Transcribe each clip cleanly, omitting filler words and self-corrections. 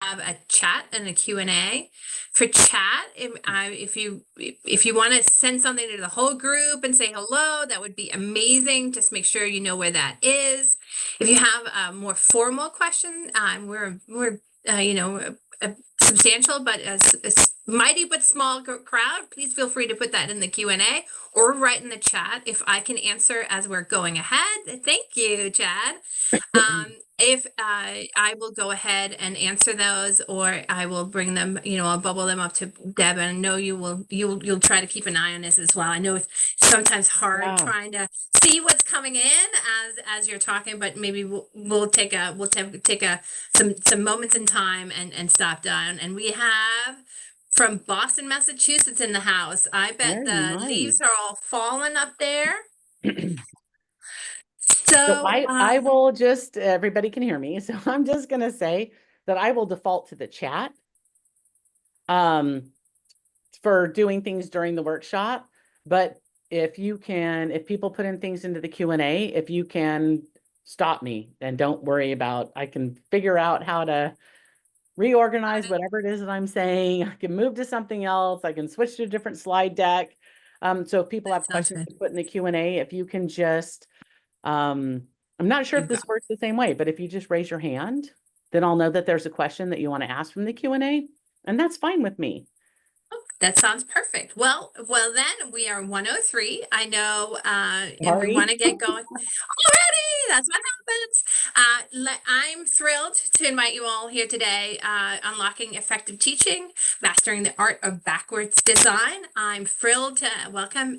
have a chat and a Q&A. For chat, if you want to send something to the whole group and say hello, that would be amazing. Just make sure you know where that is. If you have a more formal question, we're a substantial but a mighty but small crowd. Please feel free to put that in the Q&A or write in the chat if I can answer as we're going ahead. Thank you, Chad. If I will go ahead and answer those, or I will bring them, I'll bubble them up to Deb, and I know you'll try to keep an eye on this as well. I know it's sometimes hard trying to see what's coming in as you're talking, but maybe we'll take some moments in time and stop down. And we have from Boston, Massachusetts in the house. I bet the leaves are all falling up there. So I will just, everybody can hear me. So I'm just going to say that I will default to the chat for doing things during the workshop. But if people put in things into the Q&A, if you can stop me, and don't worry about, I can figure out how to reorganize whatever it is that I'm saying. I can move to something else. I can switch to a different slide deck. So if people have questions to put in the Q&A, if you can just, I'm not sure if this works the same way, but if you just raise your hand, then I'll know that there's a question that you want to ask from the Q&A, and that's fine with me. That sounds perfect. Well, then we are 103. I know, and we want to get going already. That's what happens. I'm thrilled to invite you all here today. Unlocking effective teaching, mastering the art of backwards design. I'm thrilled to welcome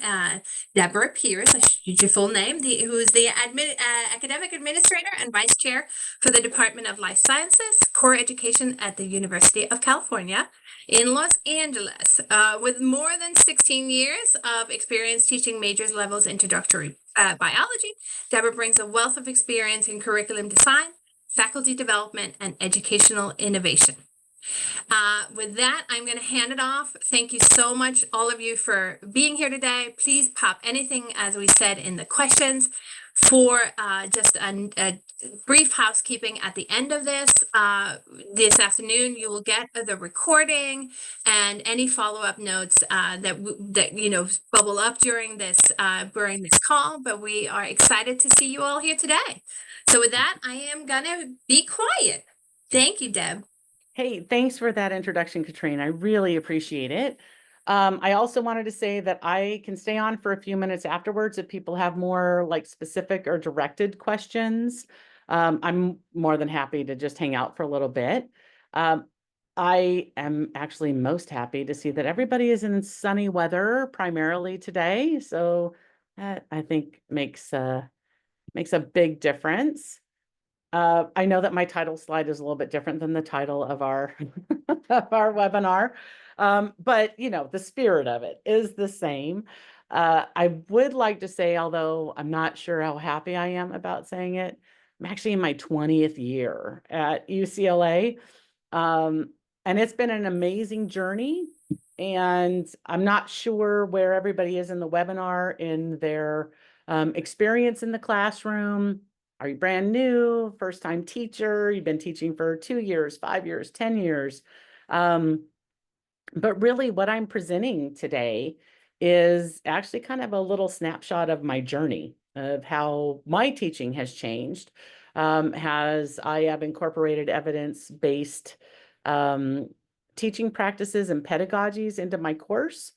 Deb Pires. I should use your full name. Who's the academic administrator and vice chair for the Department of Life Sciences, Core Education at the University of California in Los Angeles. With more than 16 years of experience teaching majors levels introductory biology, Deborah brings a wealth of experience in curriculum design, faculty development, and educational innovation. With that, I'm going to hand it off. Thank you so much, all of you, for being here today. Please pop anything, as we said, in the questions. For just a brief housekeeping at the end of this afternoon, you will get the recording and any follow-up notes that bubble up during this call. But we are excited to see you all here today. So with that, I am gonna be quiet. Thank you, Deb. Hey, thanks for that introduction, Katrine. I really appreciate it. I also wanted to say that I can stay on for a few minutes afterwards if people have more like specific or directed questions. I'm more than happy to just hang out for a little bit. I am actually most happy to see that everybody is in sunny weather primarily today. So that I think makes a big difference. I know that my title slide is a little bit different than the title of our of our webinar. But the spirit of it is the same. I would like to say, although I'm not sure how happy I am about saying it, I'm actually in my 20th year at UCLA. And it's been an amazing journey. And I'm not sure where everybody is in the webinar in their experience in the classroom. Are you brand new, first time teacher? You've been teaching for 2 years, 5 years, 10 years. But really what I'm presenting today is actually kind of a little snapshot of my journey of how my teaching has changed, as I have incorporated evidence-based teaching practices and pedagogies into my course.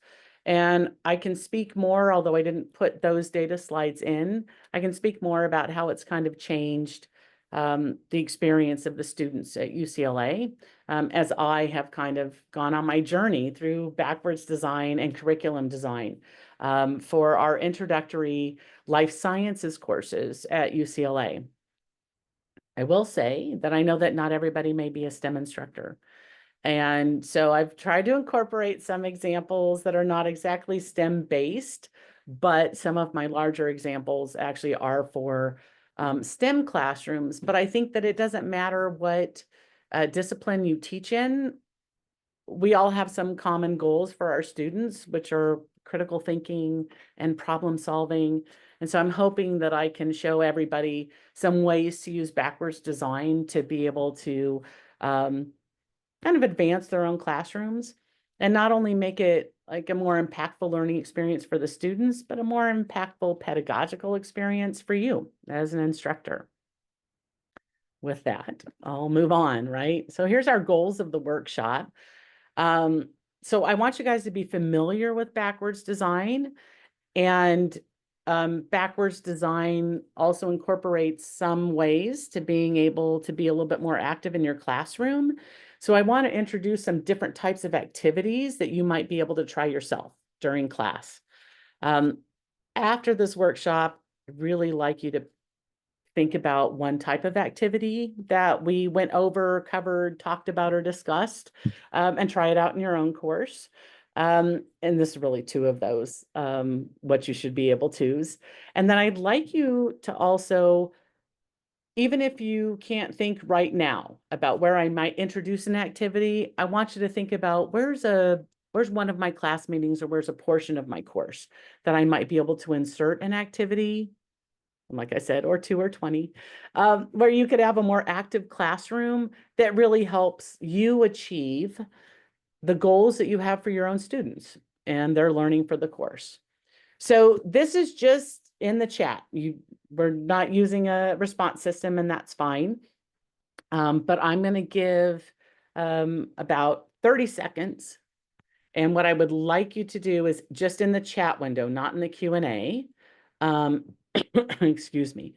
And I can speak more, although I didn't put those data slides in, I can speak more about how it's kind of changed the experience of the students at UCLA as I have kind of gone on my journey through backwards design and curriculum design for our introductory life sciences courses at UCLA. I will say that I know that not everybody may be a STEM instructor. And so I've tried to incorporate some examples that are not exactly STEM based, but some of my larger examples actually are for STEM classrooms. But I think that it doesn't matter what discipline you teach in. We all have some common goals for our students, which are critical thinking and problem solving. And so I'm hoping that I can show everybody some ways to use backwards design to be able to kind of advance their own classrooms and not only make it like a more impactful learning experience for the students, but a more impactful pedagogical experience for you as an instructor. With that, I'll move on, right? So here's our goals of the workshop. So I want you guys to be familiar with backwards design, and backwards design also incorporates some ways to being able to be a little bit more active in your classroom. So I want to introduce some different types of activities that you might be able to try yourself during class. After this workshop, I'd really like you to think about one type of activity that we went over, covered, talked about, or discussed, and try it out in your own course. And this is really two of those, what you should be able to. And then I'd like you to also, even if you can't think right now about where I might introduce an activity, I want you to think about where's one of my class meetings or where's a portion of my course that I might be able to insert an activity, like I said, or 2 or 20, where you could have a more active classroom that really helps you achieve the goals that you have for your own students and their learning for the course. So this is just in the chat. We're not using a response system, and that's fine. But I'm going to give about 30 seconds. And what I would like you to do is just in the chat window, not in the Q&A. Excuse me.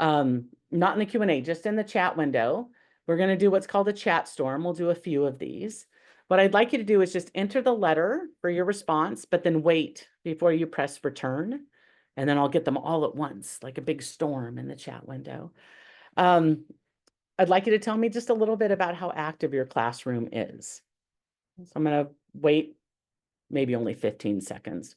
Not in the Q&A, just in the chat window. We're going to do what's called a chat storm. We'll do a few of these. What I'd like you to do is just enter the letter for your response, but then wait before you press return. And then I'll get them all at once, like a big storm in the chat window. I'd like you to tell me just a little bit about how active your classroom is. So I'm going to wait maybe only 15 seconds.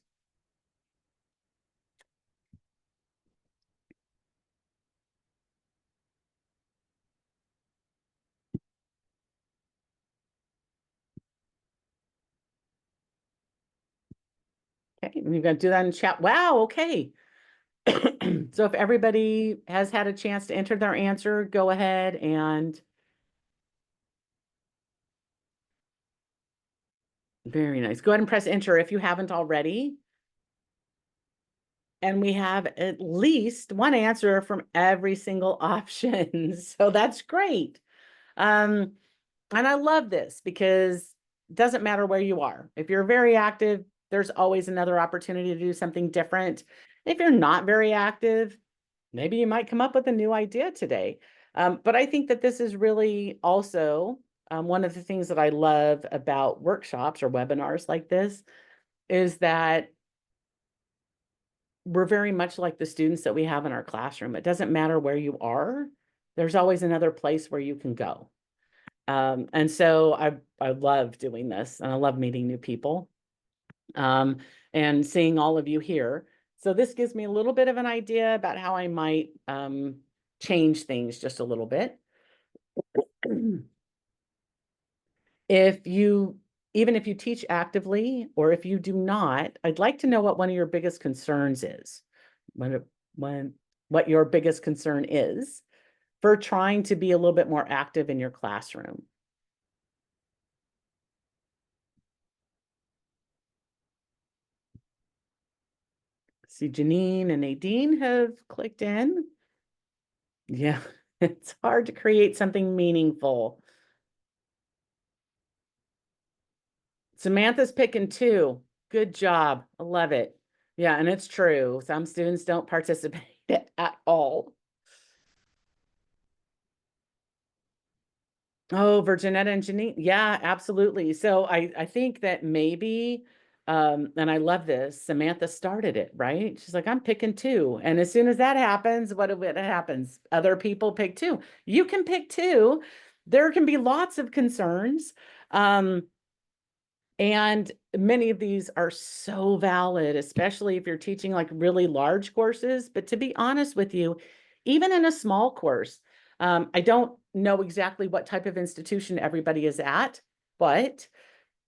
Okay, we're going to do that in chat. Wow, okay. So if everybody has had a chance to enter their answer, go ahead and very nice. Go ahead and press enter if you haven't already. And we have at least one answer from every single option. So that's great. And I love this because it doesn't matter where you are. If you're very active, there's always another opportunity to do something different. If you're not very active, maybe you might come up with a new idea today. But I think that this is really also one of the things that I love about workshops or webinars like this is that we're very much like the students that we have in our classroom. It doesn't matter where you are. There's always another place where you can go. And so I love doing this, and I love meeting new people and seeing all of you here. So this gives me a little bit of an idea about how I might change things just a little bit. Even if you teach actively, or if you do not, I'd like to know what one of your biggest concerns is. What your biggest concern is for trying to be a little bit more active in your classroom. See, Janine and Nadine have clicked in. Yeah, it's hard to create something meaningful. Samantha's picking 2. Good job. I love it. Yeah, and it's true. Some students don't participate at all. Oh, Virginetta and Janine. Yeah, absolutely. So I think that maybe, and I love this, Samantha started it, right? She's like, I'm picking 2. And as soon as that happens, what happens? Other people pick 2. You can pick 2. There can be lots of concerns. And many of these are so valid, especially if you're teaching like really large courses. But to be honest with you, even in a small course, I don't know exactly what type of institution everybody is at, but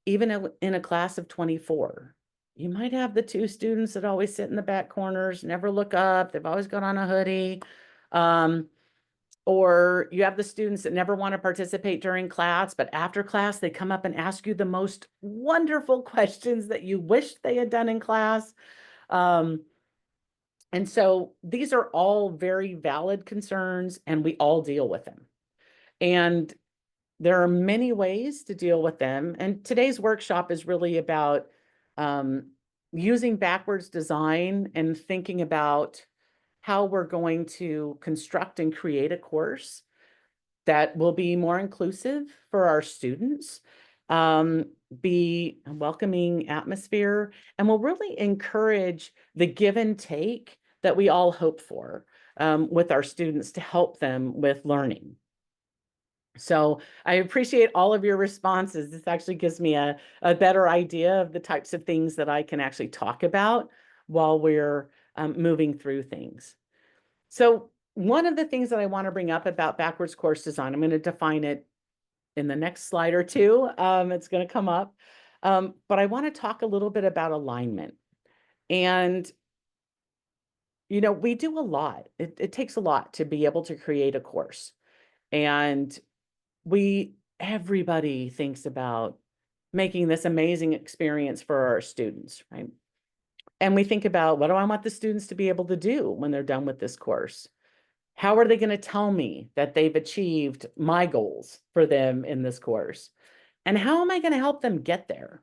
even in a class of 24, you might have the 2 students that always sit in the back corners, never look up. They've always got on a hoodie. Or you have the students that never want to participate during class, but after class, they come up and ask you the most wonderful questions that you wish they had done in class. And so these are all very valid concerns, and we all deal with them. And there are many ways to deal with them. And today's workshop is really about using backwards design and thinking about how we're going to construct and create a course that will be more inclusive for our students, be a welcoming atmosphere, and will really encourage the give and take that we all hope for with our students to help them with learning. So I appreciate all of your responses. This actually gives me a better idea of the types of things that I can actually talk about while we're moving through things. So one of the things that I want to bring up about backwards course design, I'm going to define it in the next slide or two. It's going to come up. But I want to talk a little bit about alignment. And, you know, we do a lot. It takes a lot to be able to create a course. And everybody thinks about making this amazing experience for our students, right? And we think about, what do I want the students to be able to do when they're done with this course? How are they going to tell me that they've achieved my goals for them in this course? And how am I going to help them get there?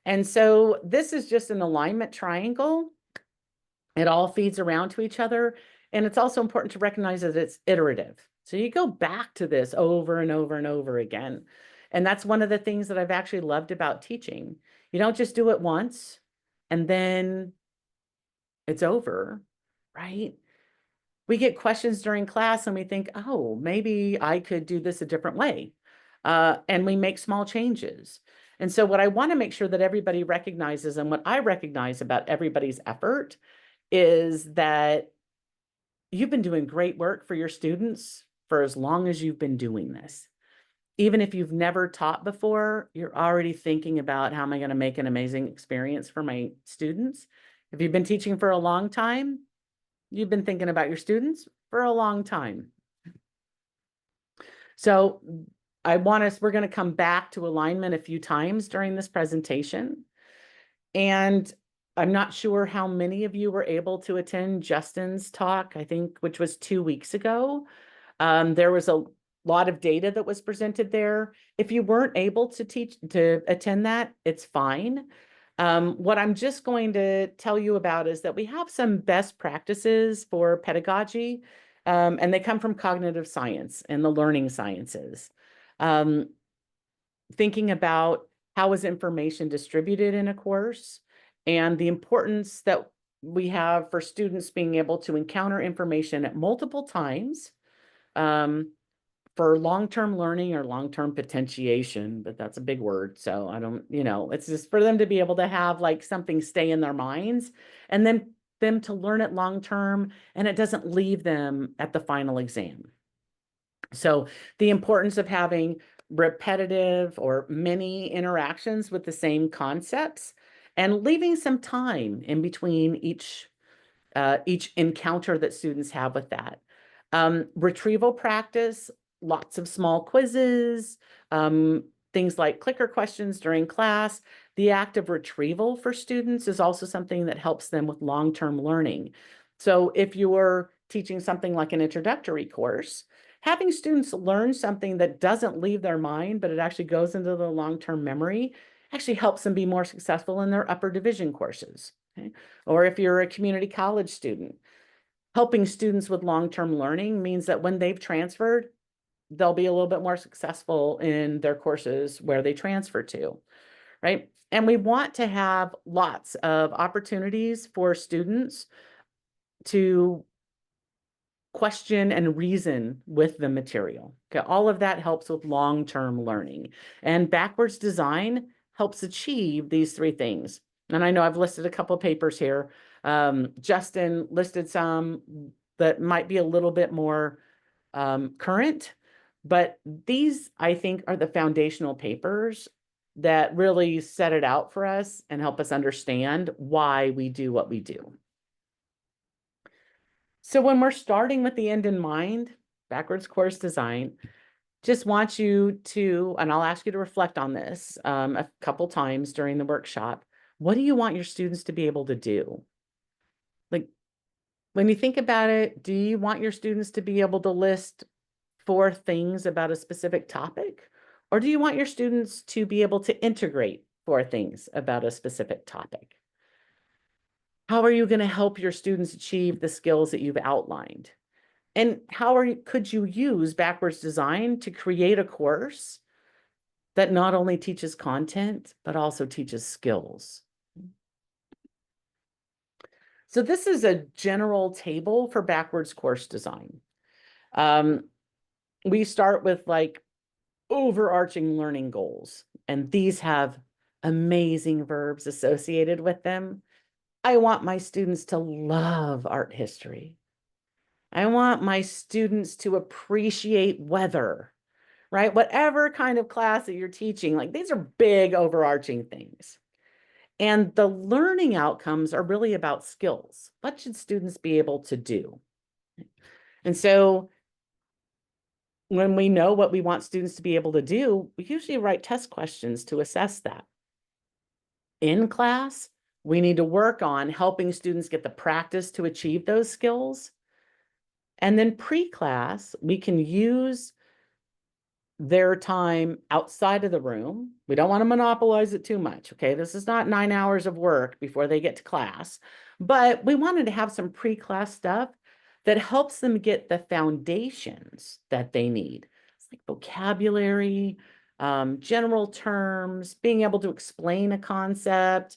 And so this is just an alignment triangle. It all feeds around to each other. And it's also important to recognize that it's iterative. So you go back to this over and over and over again. And that's one of the things that I've actually loved about teaching. You don't just do it once and then it's over, right? We get questions during class and we think, oh, maybe I could do this a different way. And we make small changes. And so what I want to make sure that everybody recognizes, and what I recognize about everybody's effort, is that you've been doing great work for your students for as long as you've been doing this. Even if you've never taught before, you're already thinking about, how am I going to make an amazing experience for my students? If you've been teaching for a long time, you've been thinking about your students for a long time. So we're going to come back to alignment a few times during this presentation. And I'm not sure how many of you were able to attend Justin's talk, I think, which was 2 weeks ago. There was a lot of data that was presented there. If you weren't able to attend that, it's fine. What I'm just going to tell you about is that we have some best practices for pedagogy, and they come from cognitive science and the learning sciences. Thinking about how is information distributed in a course, and the importance that we have for students being able to encounter information at multiple times, for long-term learning or long-term potentiation, but that's a big word. So I don't, it's just for them to be able to have like something stay in their minds, and then them to learn it long-term, and it doesn't leave them at the final exam. So the importance of having repetitive or many interactions with the same concepts, and leaving some time in between each encounter that students have with that. Retrieval practice, lots of small quizzes, things like clicker questions during class. The act of retrieval for students is also something that helps them with long-term learning. So if you're teaching something like an introductory course, having students learn something that doesn't leave their mind, but it actually goes into the long-term memory, actually helps them be more successful in their upper division courses. Okay? Or if you're a community college student, helping students with long-term learning means that when they've transferred, they'll be a little bit more successful in their courses where they transfer to, right? And we want to have lots of opportunities for students to question and reason with the material. Okay, all of that helps with long-term learning. And backwards design helps achieve these three things. And I know I've listed a couple of papers here. Justin listed some that might be a little bit more current, but these, I think, are the foundational papers that really set it out for us and help us understand why we do what we do. So when we're starting with the end in mind, backwards course design just wants you to, and I'll ask you to reflect on this a couple times during the workshop. What do you want your students to be able to do? Like, when you think about it, do you want your students to be able to list 4 things about a specific topic? Or do you want your students to be able to integrate 4 things about a specific topic? How are you going to help your students achieve the skills that you've outlined? And could you use backwards design to create a course that not only teaches content, but also teaches skills? So this is a general table for backwards course design. We start with like overarching learning goals, and these have amazing verbs associated with them. I want my students to love art history. I want my students to appreciate weather, right? Whatever kind of class that you're teaching, like these are big overarching things. And the learning outcomes are really about skills. What should students be able to do? And so when we know what we want students to be able to do, we usually write test questions to assess that. In class, we need to work on helping students get the practice to achieve those skills. And then pre-class, we can use their time outside of the room. We don't want to monopolize it too much, okay? This is not 9 hours of work before they get to class, but we wanted to have some pre-class stuff that helps them get the foundations that they need. It's like vocabulary, general terms, being able to explain a concept.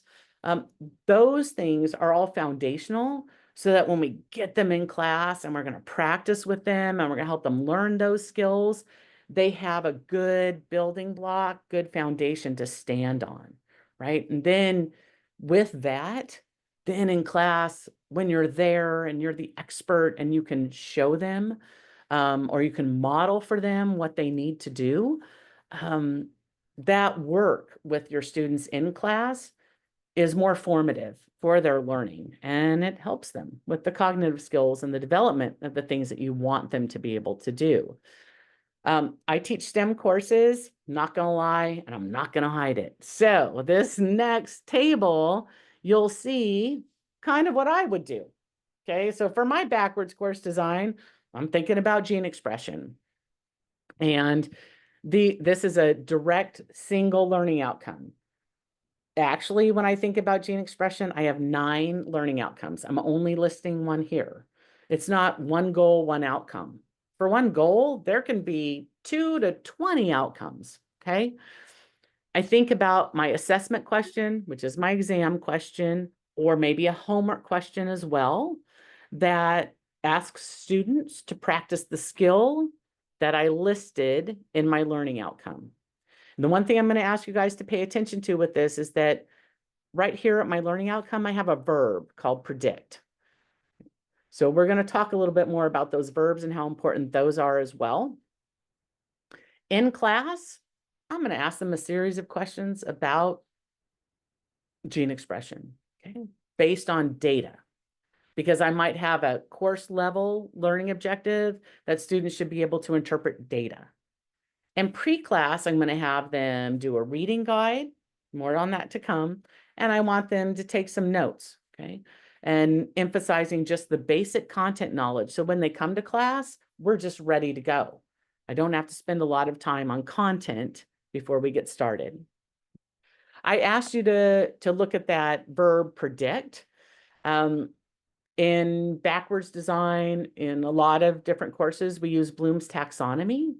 Those things are all foundational so that when we get them in class and we're going to practice with them and we're going to help them learn those skills, they have a good building block, good foundation to stand on, right? And then with that, then in class, when you're there and you're the expert and you can show them or you can model for them what they need to do, that work with your students in class is more formative for their learning, and it helps them with the cognitive skills and the development of the things that you want them to be able to do. I teach STEM courses, not gonna lie, and I'm not gonna hide it. So this next table, you'll see kind of what I would do. Okay, so for my backwards course design, I'm thinking about gene expression. And this is a direct single learning outcome. Actually, when I think about gene expression, I have 9 learning outcomes. I'm only listing one here. It's not one goal, one outcome. For one goal, there can be 2 to 20 outcomes, okay? I think about my assessment question, which is my exam question, or maybe a homework question as well, that asks students to practice the skill that I listed in my learning outcome. And the one thing I'm going to ask you guys to pay attention to with this is that right here at my learning outcome, I have a verb called predict. So we're going to talk a little bit more about those verbs and how important those are as well. In class, I'm going to ask them a series of questions about gene expression, okay, based on data, because I might have a course level learning objective that students should be able to interpret data. And pre-class, I'm going to have them do a reading guide, more on that to come, and I want them to take some notes, okay? And emphasizing just the basic content knowledge. So when they come to class, we're just ready to go. I don't have to spend a lot of time on content before we get started. I asked you to look at that verb predict. In backwards design, in a lot of different courses, we use Bloom's taxonomy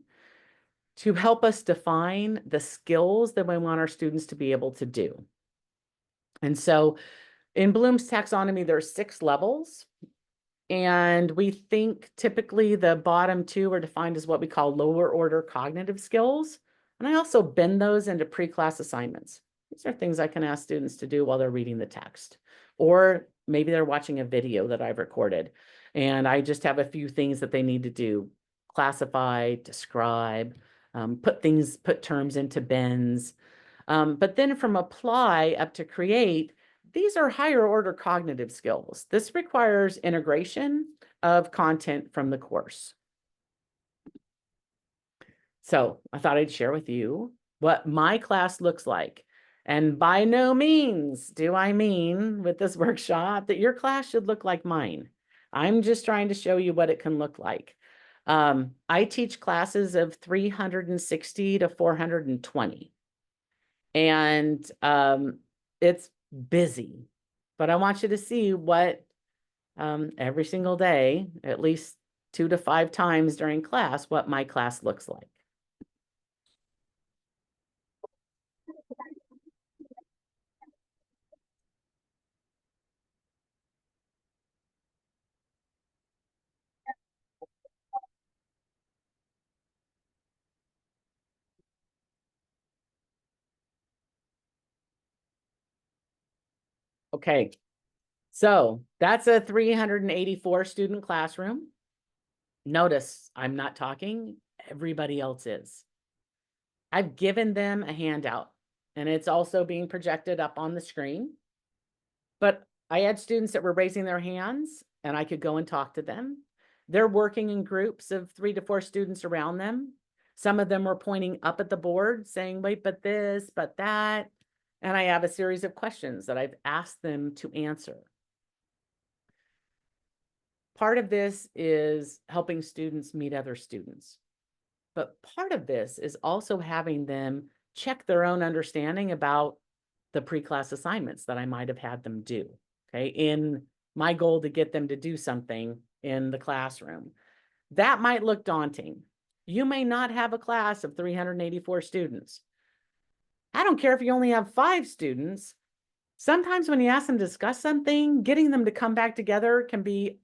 to help us define the skills that we want our students to be able to do. And so in Bloom's taxonomy, there are 6 levels. And we think typically the bottom 2 are defined as what we call lower order cognitive skills. And I also bend those into pre-class assignments. These are things I can ask students to do while they're reading the text. Or maybe they're watching a video that I've recorded. And I just have a few things that they need to do. Classify, describe, put terms into bends. But then from apply up to create, these are higher order cognitive skills. This requires integration of content from the course. So I thought I'd share with you what my class looks like. And by no means do I mean with this workshop that your class should look like mine. I'm just trying to show you what it can look like. I teach classes of 360 to 420. And it's busy, but I want you to see what every single day, at least 2 to 5 times during class, what my class looks like. Okay, so that's a 384 student classroom. Notice I'm not talking, everybody else is. I've given them a handout and it's also being projected up on the screen. But I had students that were raising their hands and I could go and talk to them. They're working in groups of 3 to 4 students around them. Some of them were pointing up at the board saying, wait, but this, but that. And I have a series of questions that I've asked them to answer. Part of this is helping students meet other students. But part of this is also having them check their own understanding about the pre-class assignments that I might have had them do, okay, in my goal to get them to do something in the classroom. That might look daunting. You may not have a class of 384 students. I don't care if you only have 5 students. Sometimes when you ask them to discuss something, getting them to come back together can be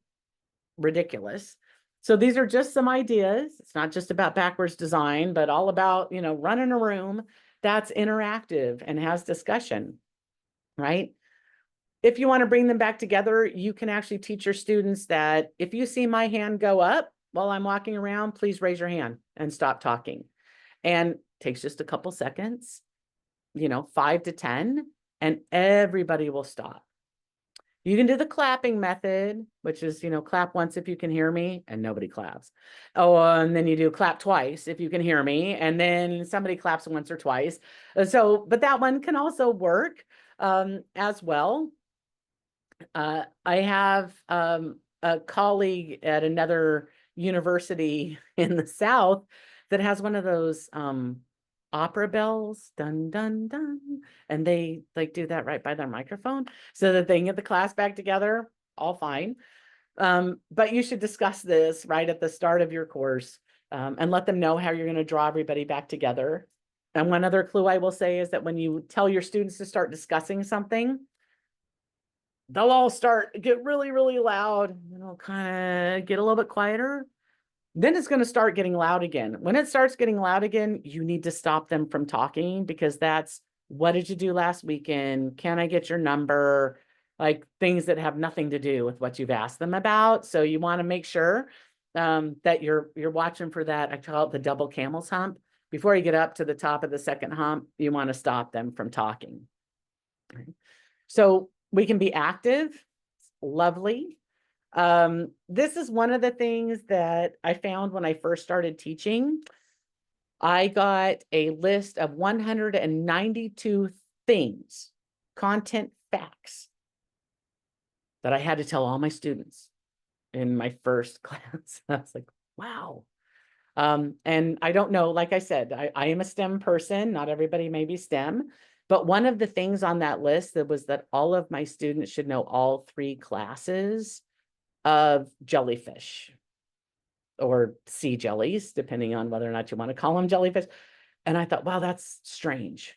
ridiculous. So these are just some ideas. It's not just about backwards design, but all about, running a room that's interactive and has discussion, right? If you want to bring them back together, you can actually teach your students that if you see my hand go up while I'm walking around, please raise your hand and stop talking. And it takes just a couple seconds, 5 to 10, and everybody will stop. You can do the clapping method, which is, clap once if you can hear me, and nobody claps. Oh, and then you do clap twice if you can hear me, and then somebody claps once or twice. But that one can also work as well. I have a colleague at another university in the South that has one of those opera bells, dun, dun, dun. And they do that right by their microphone so that they can get the class back together, all fine. But you should discuss this right at the start of your course and let them know how you're going to draw everybody back together. And one other clue I will say is that when you tell your students to start discussing something, they'll all get really, really loud, kind of get a little bit quieter. Then it's going to start getting loud again. When it starts getting loud again, you need to stop them from talking because that's, what did you do last weekend? Can I get your number? Like things that have nothing to do with what you've asked them about. So you want to make sure that you're watching for that. I call it the double camel's hump. Before you get up to the top of the second hump, you want to stop them from talking. Right? So we can be active, lovely. This is one of the things that I found when I first started teaching. I got a list of 192 things, content facts, that I had to tell all my students in my first class. I was like, wow. And I don't know, like I said, I am a STEM person. Not everybody may be STEM. But one of the things on that list that was that all of my students should know all 3 classes of jellyfish or sea jellies, depending on whether or not you want to call them jellyfish. And I thought, wow, that's strange.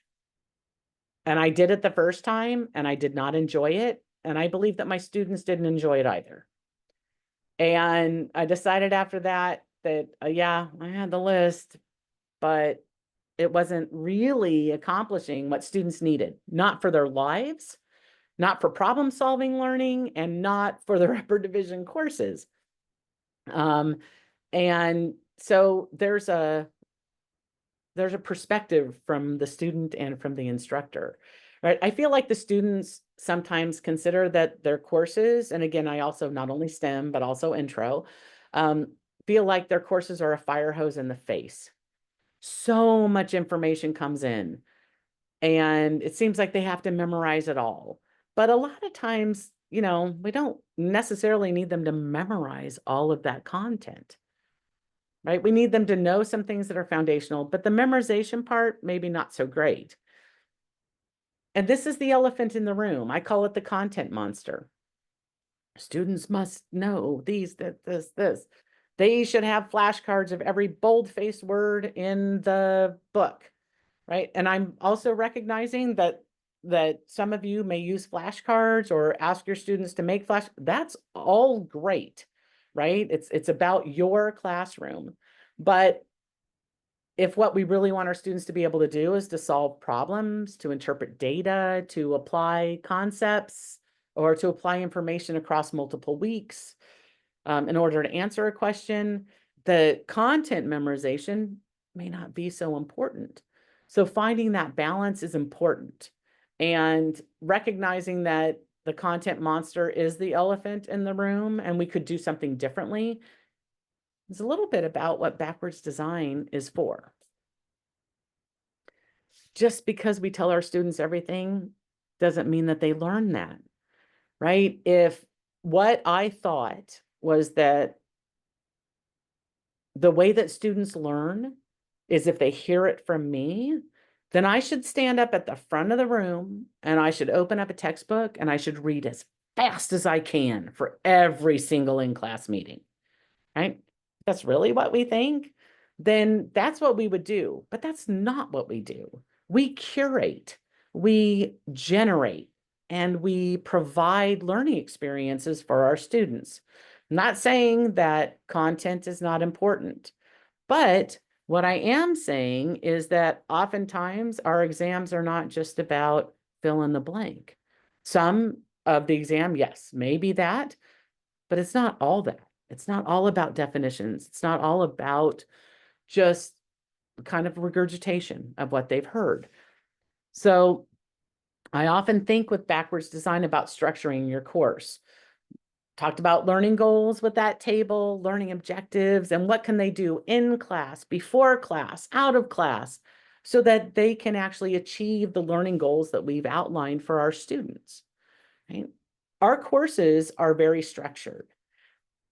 And I did it the first time and I did not enjoy it. And I believe that my students didn't enjoy it either. And I decided after that, yeah, I had the list, but it wasn't really accomplishing what students needed, not for their lives, not for problem solving learning, and not for their upper division courses. And so there's a perspective from the student and from the instructor, right? I feel like the students sometimes consider that their courses, and again, I also not only STEM, but also intro, feel like their courses are a fire hose in the face. So much information comes in, and it seems like they have to memorize it all. But a lot of times, we don't necessarily need them to memorize all of that content, right? We need them to know some things that are foundational, but the memorization part, maybe not so great. And this is the elephant in the room. I call it the content monster. Students must know these, this. They should have flashcards of every bold-faced word in the book, right? And I'm also recognizing that some of you may use flashcards or ask your students to make flash. That's all great, right? It's about your classroom. But if what we really want our students to be able to do is to solve problems, to interpret data, to apply concepts, or to apply information across multiple weeks, in order to answer a question, the content memorization may not be so important. So finding that balance is important, and recognizing that the content monster is the elephant in the room and we could do something differently is a little bit about what backwards design is for. Just because we tell our students everything doesn't mean that they learn that, right? If what I thought was that the way that students learn is if they hear it from me, then I should stand up at the front of the room and I should open up a textbook and I should read as fast as I can for every single in-class meeting, right? If that's really what we think, then that's what we would do. But that's not what we do. We curate, we generate, and we provide learning experiences for our students. I'm not saying that content is not important, but what I am saying is that oftentimes our exams are not just about fill in the blank. Some of the exam, yes, maybe that, but it's not all that. It's not all about definitions. It's not all about just kind of regurgitation of what they've heard. So I often think with backwards design about structuring your course. Talked about learning goals with that table, learning objectives, and what can they do in class, before class, out of class, so that they can actually achieve the learning goals that we've outlined for our students, right? Our courses are very structured.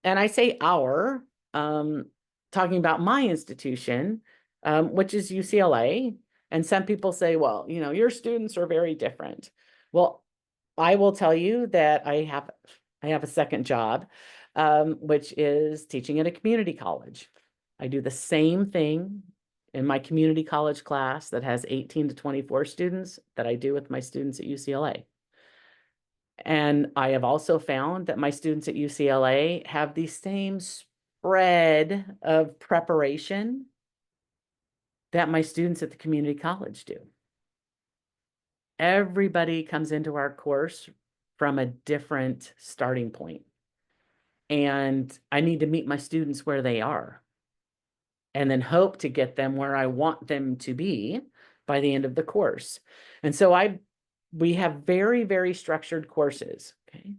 And I say our, talking about my institution, which is UCLA. And some people say, well, your students are very different. Well, I will tell you that I have a second job, which is teaching at a community college. I do the same thing in my community college class that has 18 to 24 students that I do with my students at UCLA. And I have also found that my students at UCLA have the same spread of preparation that my students at the community college do. Everybody comes into our course from a different starting point. And I need to meet my students where they are and then hope to get them where I want them to be by the end of the course. And so we have very, very structured courses. Okay.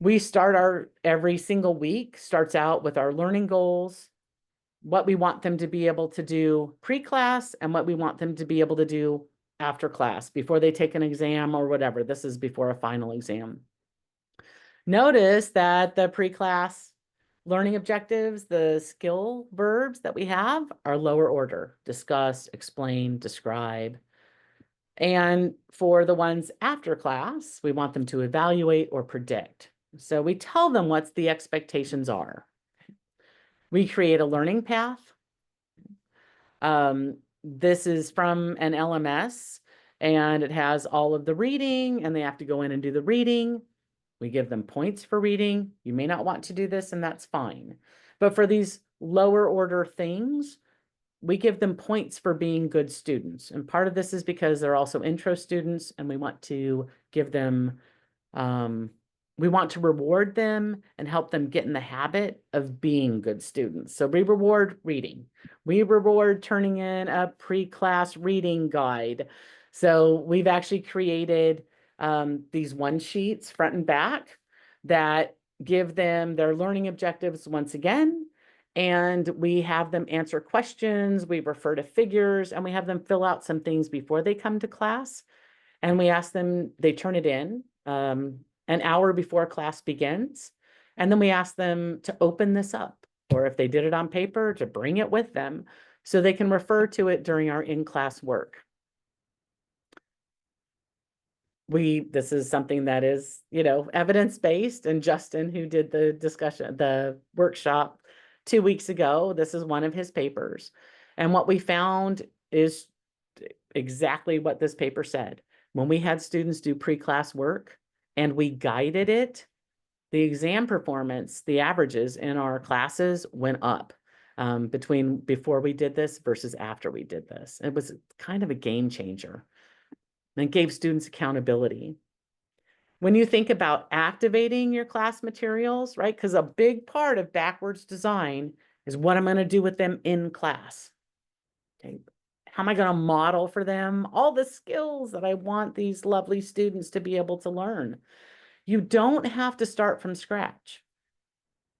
We start every single week starts out with our learning goals, what we want them to be able to do pre-class and what we want them to be able to do after class, before they take an exam or whatever. This is before a final exam. Notice that the pre-class learning objectives, the skill verbs that we have are lower order: discuss, explain, describe. And for the ones after class, we want them to evaluate or predict. So we tell them what the expectations are. We create a learning path. This is from an LMS, and it has all of the reading, and they have to go in and do the reading. We give them points for reading. You may not want to do this, and that's fine. But for these lower order things, we give them points for being good students. And part of this is because they're also intro students, and we want to give them, we want to reward them and help them get in the habit of being good students. So we reward reading. We reward turning in a pre-class reading guide. So we've actually created these one sheets front and back that give them their learning objectives once again, And we have them answer questions, we refer to figures, and we have them fill out some things before they come to class. And we ask them, they turn it in an hour before class begins. And then we ask them to open this up, or if they did it on paper, to bring it with them so they can refer to it during our in-class work. This is something that is, evidence-based, and Justin, who did the workshop 2 weeks ago, this is one of his papers. And what we found is exactly what this paper said. When we had students do pre-class work and we guided it, the exam performance, the averages in our classes went up before we did this versus after we did this. It was kind of a game changer and gave students accountability. When you think about activating your class materials, right? Because a big part of backwards design is what I'm going to do with them in class. Okay. How am I going to model for them all the skills that I want these lovely students to be able to learn? You don't have to start from scratch,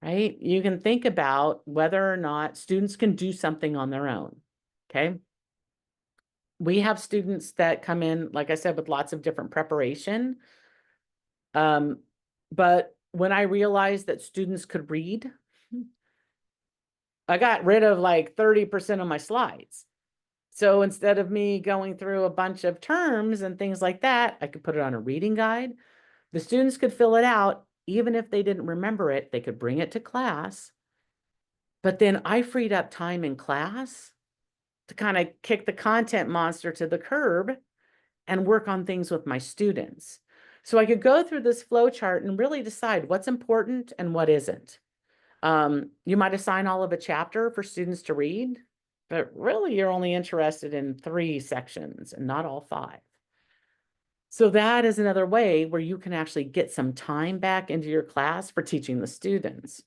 right? You can think about whether or not students can do something on their own, okay? We have students that come in, like I said, with lots of different preparation. But when I realized that students could read, I got rid of like 30% of my slides. So instead of me going through a bunch of terms and things like that, I could put it on a reading guide. The students could fill it out. Even if they didn't remember it, they could bring it to class. But then I freed up time in class to kind of kick the content monster to the curb and work on things with my students. So I could go through this flow chart and really decide what's important and what isn't. You might assign all of a chapter for students to read, but really you're only interested in 3 sections and not all 5. So that is another way where you can actually get some time back into your class for teaching the students.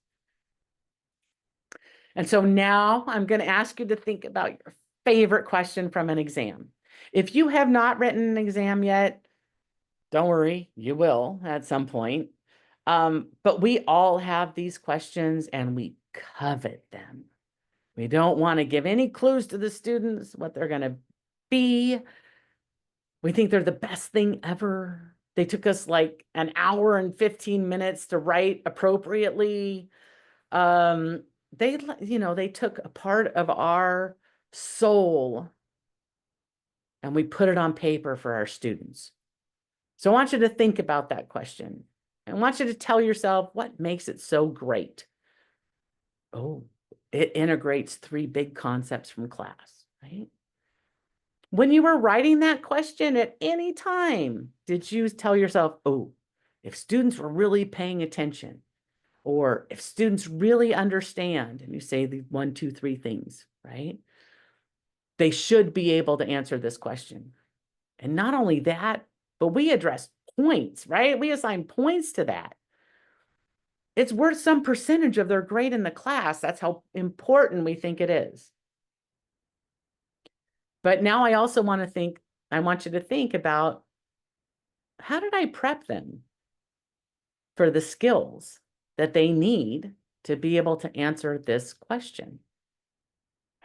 And so now I'm going to ask you to think about your favorite question from an exam. If you have not written an exam yet, don't worry, you will at some point. But we all have these questions and we covet them. We don't want to give any clues to the students what they're going to be. We think they're the best thing ever. They took us like an hour and 15 minutes to write appropriately. They took a part of our soul and we put it on paper for our students. So I want you to think about that question. I want you to tell yourself what makes it so great. Oh, it integrates 3 big concepts from class, right? When you were writing that question at any time, did you tell yourself, oh, if students were really paying attention, or if students really understand, and you say the 1, 2, 3 things, right? They should be able to answer this question. And not only that, but we address points, right? We assign points to that. It's worth some percentage of their grade in the class. That's how important we think it is. But now I also want you to think about, how did I prep them for the skills that they need to be able to answer this question?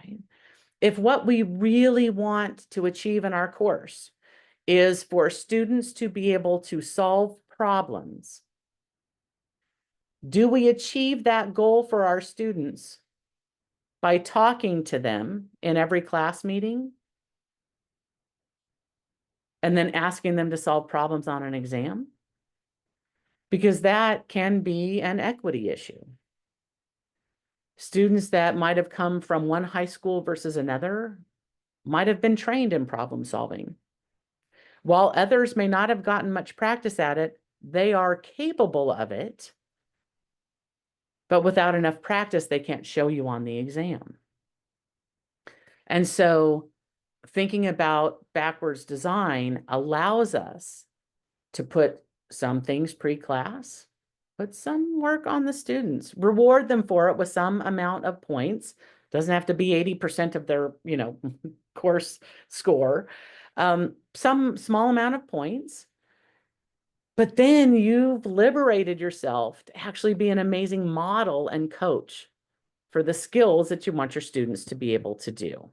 Right? If what we really want to achieve in our course is for students to be able to solve problems, do we achieve that goal for our students by talking to them in every class meeting and then asking them to solve problems on an exam? Because that can be an equity issue. Students that might have come from one high school versus another might have been trained in problem solving. While others may not have gotten much practice at it, they are capable of it. But without enough practice, they can't show you on the exam. And so thinking about backwards design allows us to put some things pre-class, put some work on the students, reward them for it with some amount of points. Doesn't have to be 80% of their, course score. Some small amount of points. But then you've liberated yourself to actually be an amazing model and coach for the skills that you want your students to be able to do.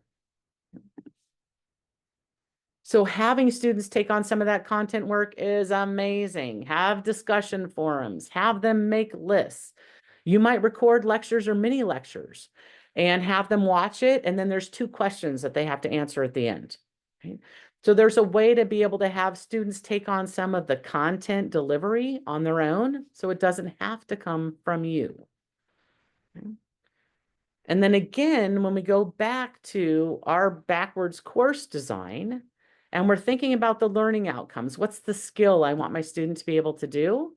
So having students take on some of that content work is amazing. Have discussion forums, have them make lists. You might record lectures or mini lectures and have them watch it. And then there's 2 questions that they have to answer at the end. Right? So there's a way to be able to have students take on some of the content delivery on their own, so it doesn't have to come from you. Okay? And then again, when we go back to our backwards course design, and we're thinking about the learning outcomes, what's the skill I want my student to be able to do?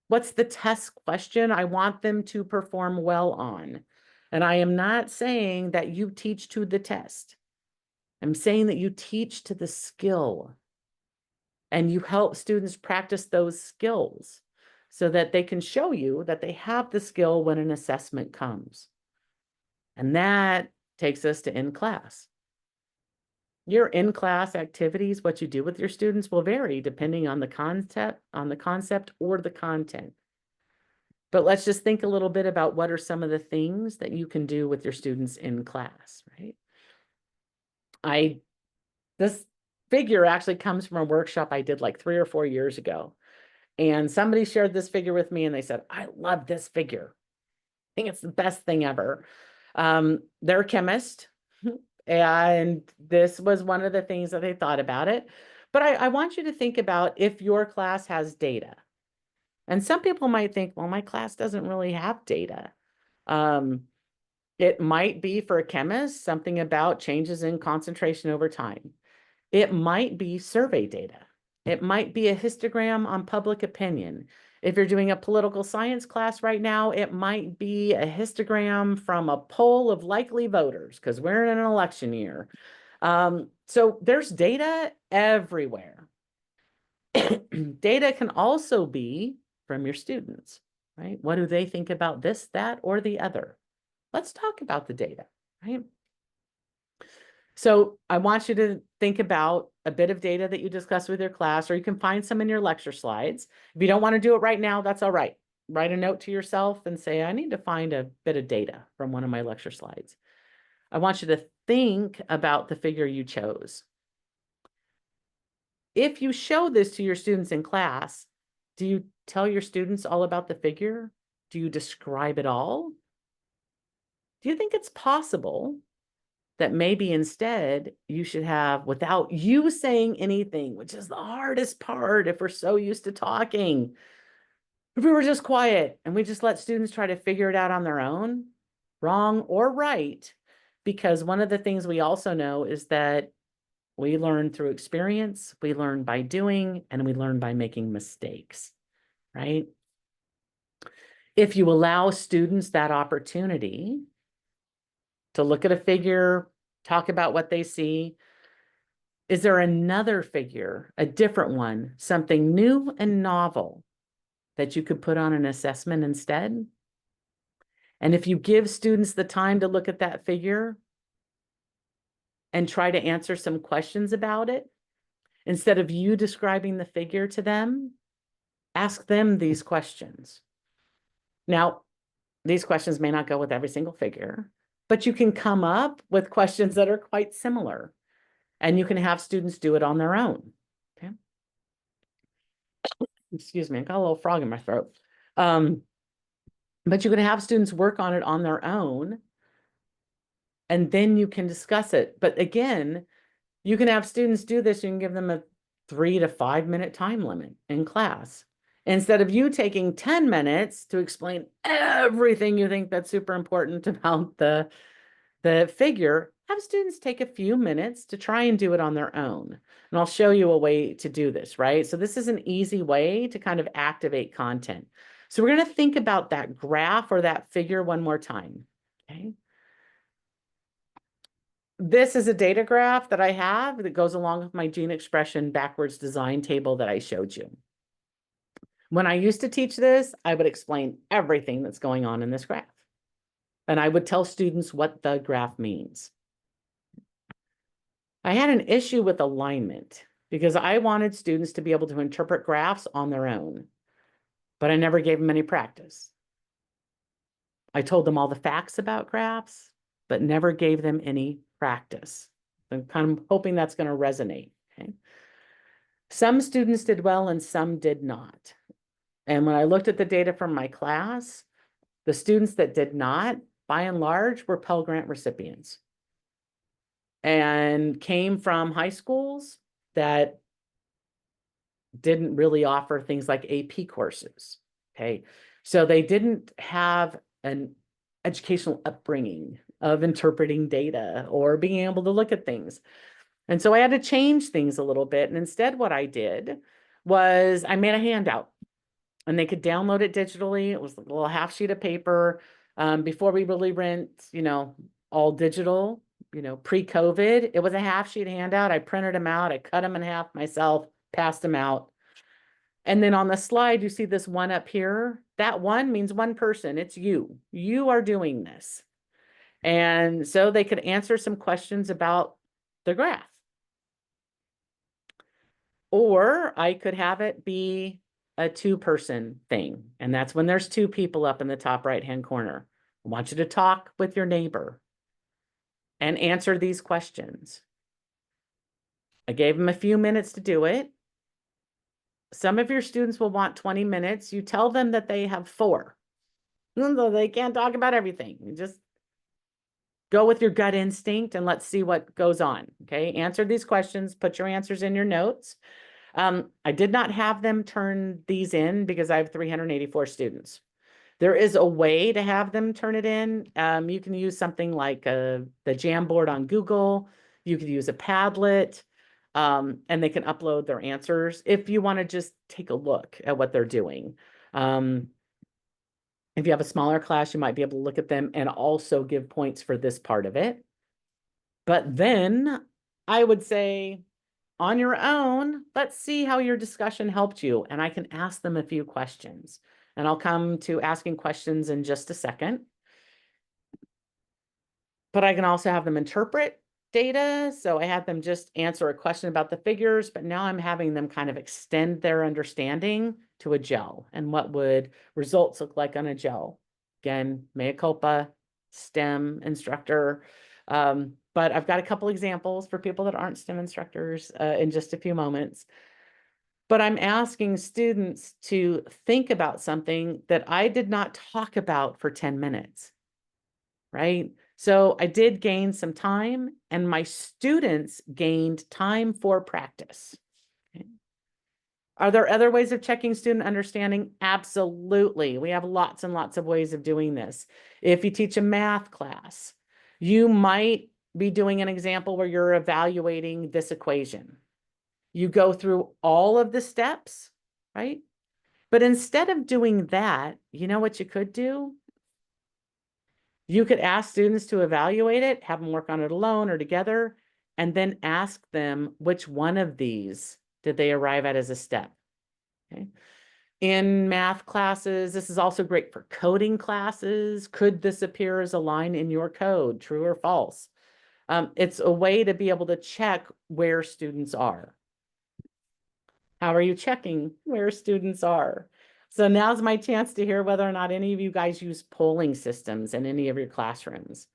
What's the test question I want them to perform well on? And I am not saying that you teach to the test. I'm saying that you teach to the skill and you help students practice those skills so that they can show you that they have the skill when an assessment comes. And that takes us to in-class. Your in-class activities, what you do with your students, will vary depending on the concept or the content. But let's just think a little bit about what are some of the things that you can do with your students in class, right? This figure actually comes from a workshop I did like 3 or 4 years ago. And somebody shared this figure with me and they said, I love this figure. I think it's the best thing ever. They're a chemist. And this was one of the things that they thought about it. But I want you to think about if your class has data. And some people might think, well, my class doesn't really have data. It might be for a chemist, something about changes in concentration over time. It might be survey data. It might be a histogram on public opinion. If you're doing a political science class right now, it might be a histogram from a poll of likely voters because we're in an election year. So there's data everywhere. Data can also be from your students, right? What do they think about this, that, or the other? Let's talk about the data, right? So I want you to think about a bit of data that you discuss with your class, or you can find some in your lecture slides. If you don't want to do it right now, that's all right. Write a note to yourself and say, I need to find a bit of data from one of my lecture slides. I want you to think about the figure you chose. If you show this to your students in class, do you tell your students all about the figure? Do you describe it all? Do you think it's possible that maybe instead you should have, without you saying anything, which is the hardest part if we're so used to talking, if we were just quiet and we just let students try to figure it out on their own, wrong or right, because one of the things we also know is that we learn through experience, we learn by doing, and we learn by making mistakes, right? If you allow students that opportunity to look at a figure, talk about what they see, is there another figure, a different one, something new and novel that you could put on an assessment instead? And if you give students the time to look at that figure and try to answer some questions about it, instead of you describing the figure to them, ask them these questions. Now, these questions may not go with every single figure, but you can come up with questions that are quite similar, and you can have students do it on their own. Okay. Excuse me, I got a little frog in my throat. But you can have students work on it on their own, and then you can discuss it. But again, you can have students do this. You can give them a 3 to 5 minute time limit in class. Instead of you taking 10 minutes to explain everything you think that's super important about the figure, have students take a few minutes to try and do it on their own. And I'll show you a way to do this, right? So this is an easy way to kind of activate content. So we're going to think about that graph or that figure one more time, okay? This is a data graph that I have that goes along with my gene expression backwards design table that I showed you. When I used to teach this, I would explain everything that's going on in this graph. And I would tell students what the graph means. I had an issue with alignment because I wanted students to be able to interpret graphs on their own, but I never gave them any practice. I told them all the facts about graphs, but never gave them any practice. I'm kind of hoping that's going to resonate. Okay. Some students did well and some did not. And when I looked at the data from my class, the students that did not, by and large, were Pell Grant recipients and came from high schools that didn't really offer things like AP courses. Okay. So they didn't have an educational upbringing of interpreting data or being able to look at things. And so I had to change things a little bit. And instead, what I did was I made a handout and they could download it digitally. It was a little half sheet of paper. Before we really went, all digital, pre-COVID, it was a half sheet handout. I printed them out. I cut them in half myself, passed them out. And then on the slide, you see this one up here. That one means one person. It's you. You are doing this. And so they could answer some questions about the graph. Or I could have it be a two-person thing. And that's when there's two people up in the top right-hand corner. I want you to talk with your neighbor and answer these questions. I gave them a few minutes to do it. Some of your students will want 20 minutes. You tell them that they have 4. So they can't talk about everything. You just go with your gut instinct and let's see what goes on. Okay, answer these questions, put your answers in your notes. I did not have them turn these in because I have 384 students. There is a way to have them turn it in. You can use something like the Jamboard on Google. You could use a Padlet, and they can upload their answers if you want to just take a look at what they're doing. If you have a smaller class, you might be able to look at them and also give points for this part of it. But then I would say, on your own, let's see how your discussion helped you. And I can ask them a few questions. And I'll come to asking questions in just a second. But I can also have them interpret data. So I had them just answer a question about the figures, but now I'm having them kind of extend their understanding to a gel and what would results look like on a gel. Again, mea culpa, STEM instructor. But I've got a couple examples for people that aren't STEM instructors in just a few moments. But I'm asking students to think about something that I did not talk about for 10 minutes, right? So I did gain some time and my students gained time for practice. Okay. Are there other ways of checking student understanding? Absolutely. We have lots and lots of ways of doing this. If you teach a math class, you might be doing an example where you're evaluating this equation. You go through all of the steps, right? But instead of doing that, you know what you could do? You could ask students to evaluate it, have them work on it alone or together, and then ask them which one of these did they arrive at as a step. Okay. In math classes, this is also great for coding classes. Could this appear as a line in your code, true or false? It's a way to be able to check where students are. How are you checking where students are? So now's my chance to hear whether or not any of you guys use polling systems in any of your classrooms.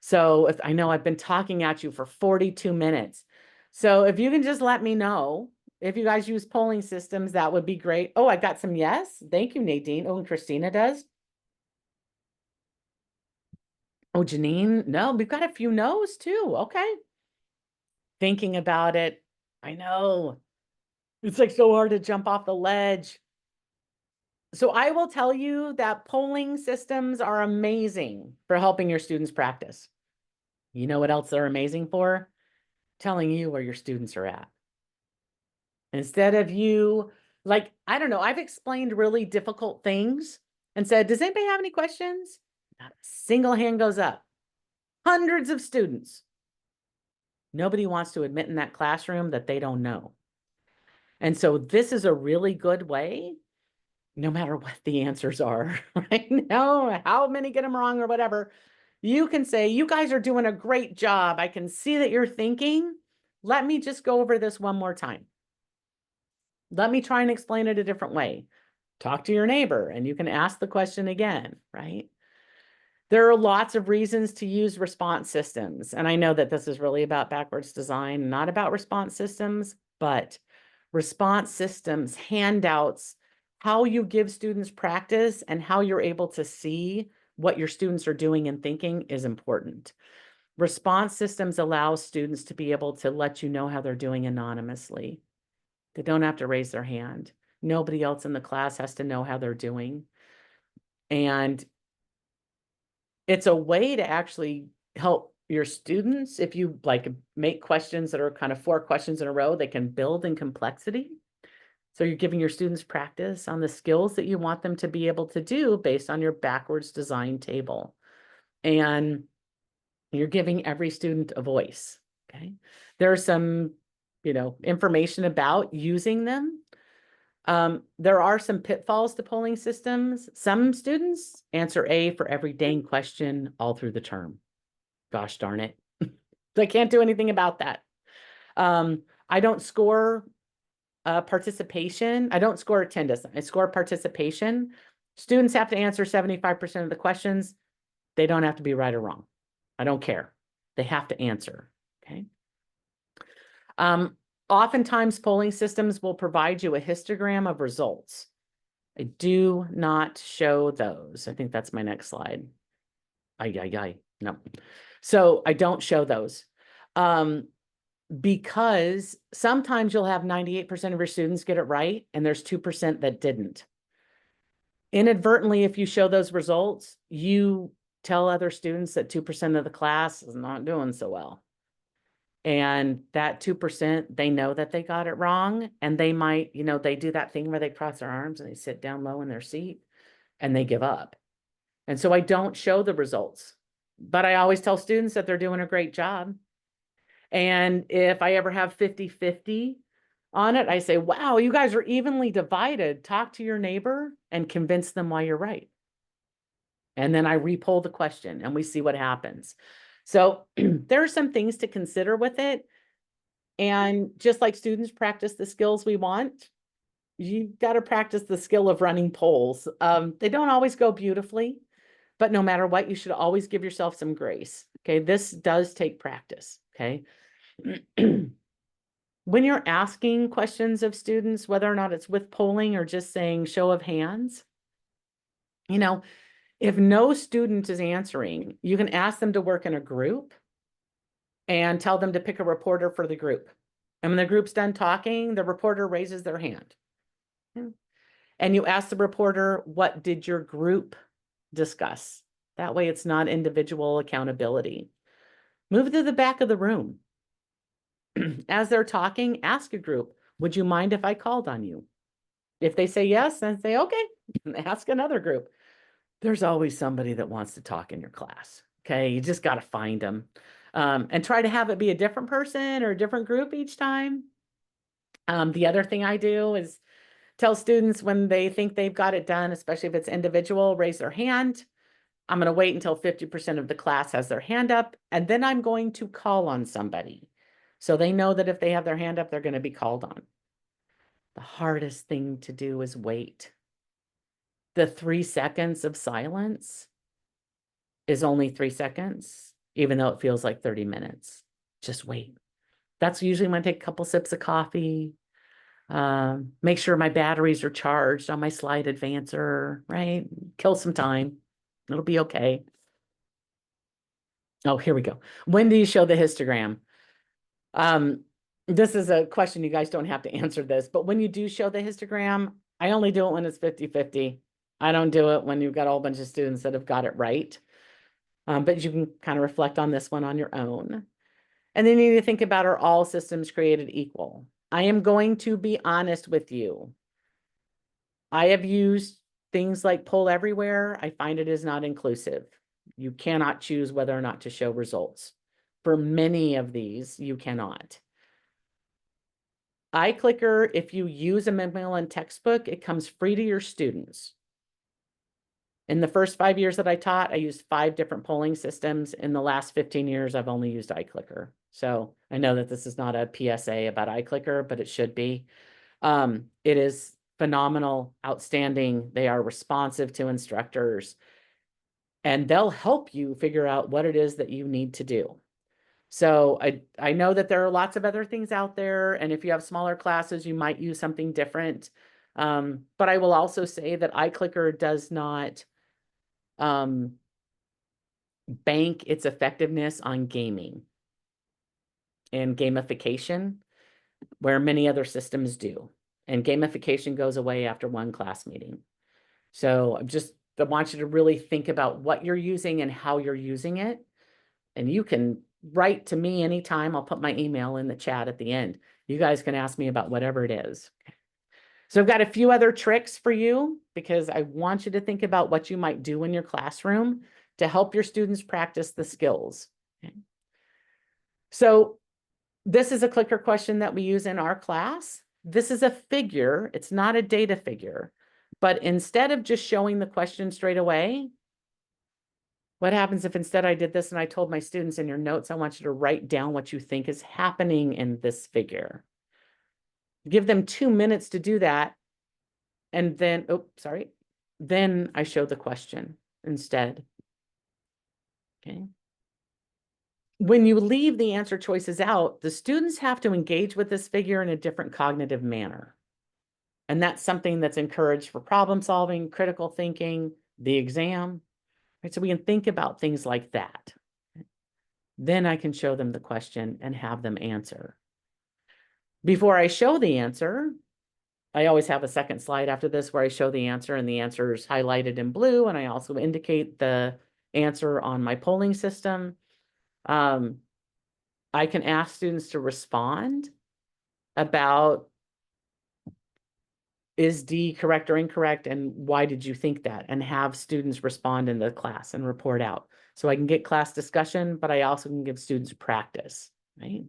So if I know I've been talking at you for 42 minutes. So if you can just let me know if you guys use polling systems, that would be great. Oh, I got some yes. Thank you, Nadine. Oh, and Christina does. Oh, Janine. No, we've got a few no's too. Okay. Thinking about it. I know. It's like so hard to jump off the ledge. So I will tell you that polling systems are amazing for helping your students practice. You know what else they're amazing for? Telling you where your students are at. Instead of you, like, I don't know, I've explained really difficult things and said, does anybody have any questions? Not a single hand goes up. Hundreds of students. Nobody wants to admit in that classroom that they don't know. And so this is a really good way, no matter what the answers are, right? No, how many get them wrong or whatever. You can say, you guys are doing a great job. I can see that you're thinking. Let me just go over this one more time. Let me try and explain it a different way. Talk to your neighbor and you can ask the question again, right? There are lots of reasons to use response systems. And I know that this is really about backwards design, not about response systems, but response systems, handouts, how you give students practice and how you're able to see what your students are doing and thinking is important. Response systems allow students to be able to let you know how they're doing anonymously. They don't have to raise their hand. Nobody else in the class has to know how they're doing. And it's a way to actually help your students. If you like make questions that are kind of 4 questions in a row, they can build in complexity. So you're giving your students practice on the skills that you want them to be able to do based on your backwards design table. And you're giving every student a voice, okay? There's some, information about using them. There are some pitfalls to polling systems. Some students answer A for every dang question all through the term. Gosh darn it. I can't do anything about that. I don't score participation. I don't score attendance. I score participation. Students have to answer 75% of the questions. They don't have to be right or wrong. I don't care. They have to answer, okay? Oftentimes, polling systems will provide you a histogram of results. I do not show those. I think that's my next slide. No. So I don't show those. Because sometimes you'll have 98% of your students get it right, and there's 2% that didn't. Inadvertently, if you show those results, you tell other students that 2% of the class is not doing so well. And that 2%, they know that they got it wrong, and they might, they do that thing where they cross their arms and they sit down low in their seat and they give up. And so I don't show the results, but I always tell students that they're doing a great job. And if I ever have 50-50 on it, I say, wow, you guys are evenly divided. Talk to your neighbor and convince them why you're right. And then I re-poll the question and we see what happens. So there are some things to consider with it. And just like students practice the skills we want, you've got to practice the skill of running polls. They don't always go beautifully, but no matter what, you should always give yourself some grace. Okay, this does take practice. Okay. When you're asking questions of students, whether or not it's with polling or just saying show of hands, if no student is answering, you can ask them to work in a group and tell them to pick a reporter for the group. And when the group's done talking, the reporter raises their hand. And you ask the reporter, what did your group discuss? That way it's not individual accountability. Move to the back of the room. As they're talking, ask a group, would you mind if I called on you? If they say yes, then say, okay, ask another group. There's always somebody that wants to talk in your class. Okay, you just got to find them. And try to have it be a different person or a different group each time. The other thing I do is tell students when they think they've got it done, especially if it's individual, raise their hand. I'm going to wait until 50% of the class has their hand up, and then I'm going to call on somebody. So they know that if they have their hand up, they're going to be called on. The hardest thing to do is wait. The 3 seconds of silence is only 3 seconds, even though it feels like 30 minutes. Just wait. That's usually when I take a couple sips of coffee, make sure my batteries are charged on my slide advancer, right? Kill some time. It'll be okay. Oh, here we go. When do you show the histogram? This is a question, you guys don't have to answer this, but when you do show the histogram, I only do it when it's 50-50. I don't do it when you've got a whole bunch of students that have got it right. But you can kind of reflect on this one on your own. And then you need to think about, are all systems created equal? I am going to be honest with you. I have used things like Poll Everywhere. I find it is not inclusive. You cannot choose whether or not to show results. For many of these, you cannot. iClicker, if you use a Macmillan textbook, it comes free to your students. In the first 5 years that I taught, I used 5 different polling systems. In the last 15 years, I've only used iClicker. So I know that this is not a PSA about iClicker, but it should be. It is phenomenal, outstanding. They are responsive to instructors. and they'll help you figure out what it is that you need to do. So I know that there are lots of other things out there, and if you have smaller classes, you might use something different. But I will also say that iClicker does not bank its effectiveness on gaming and gamification, where many other systems do. And gamification goes away after one class meeting. So I want you to really think about what you're using and how you're using it. And you can write to me anytime. I'll put my email in the chat at the end. You guys can ask me about whatever it is. So I've got a few other tricks for you because I want you to think about what you might do in your classroom to help your students practice the skills. Okay. So this is a clicker question that we use in our class. This is a figure. It's not a data figure. But instead of just showing the question straight away, what happens if instead I did this and I told my students in your notes, I want you to write down what you think is happening in this figure. Give them 2 minutes to do that. And then, then I show the question instead. Okay. When you leave the answer choices out, the students have to engage with this figure in a different cognitive manner. And that's something that's encouraged for problem solving, critical thinking, the exam. Right? So we can think about things like that. Then I can show them the question and have them answer. Before I show the answer, I always have a second slide after this where I show the answer, and the answer is highlighted in blue, and I also indicate the answer on my polling system. I can ask students to respond about, is D correct or incorrect, and why did you think that? And have students respond in the class and report out. So I can get class discussion, but I also can give students practice, right?